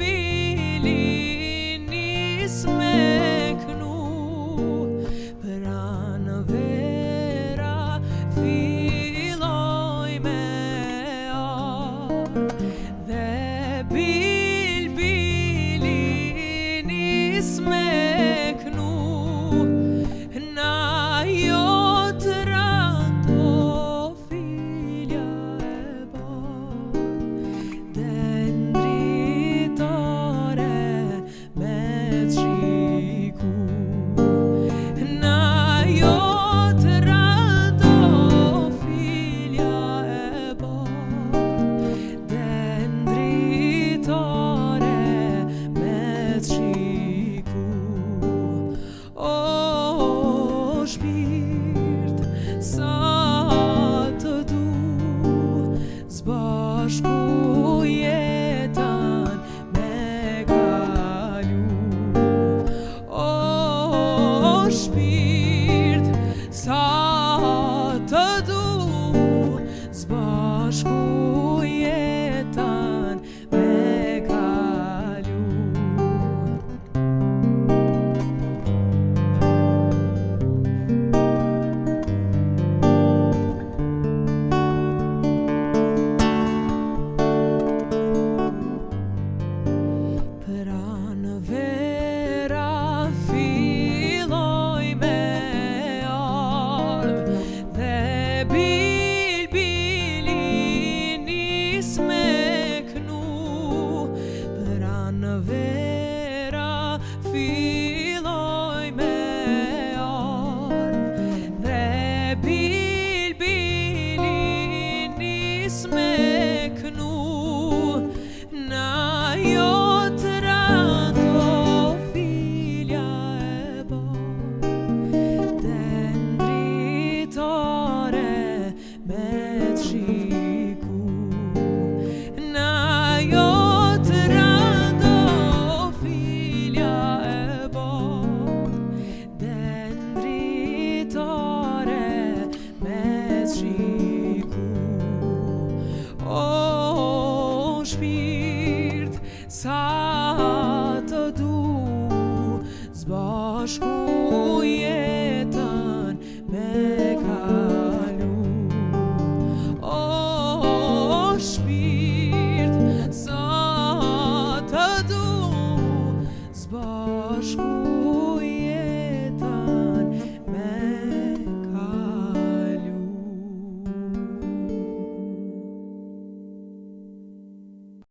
bilbili nis me knu, pranë vera filloj me ardh, dhe bilbili nis me knu, na jo të rando filja e bardh, dendritore me qiku, na jo të rando filja e bardh, dendritore me qiku. O shpirt, sa të du zbashku jetën me kalu. O shpirt, sa të du zbashku jetën me kalu. Pranë vera filloj me ardh, dhe bilbili nis me knu, pranë vera filloj me ardh, dhe bilbili nis me knu, na jo të rando filja e bardh, dendritore me qiku, na jo të rando filja e bardh, dendritore me qiku. O shpirt, sa të du zbashku jetën me kalu. O shpirt, sa të du zbashku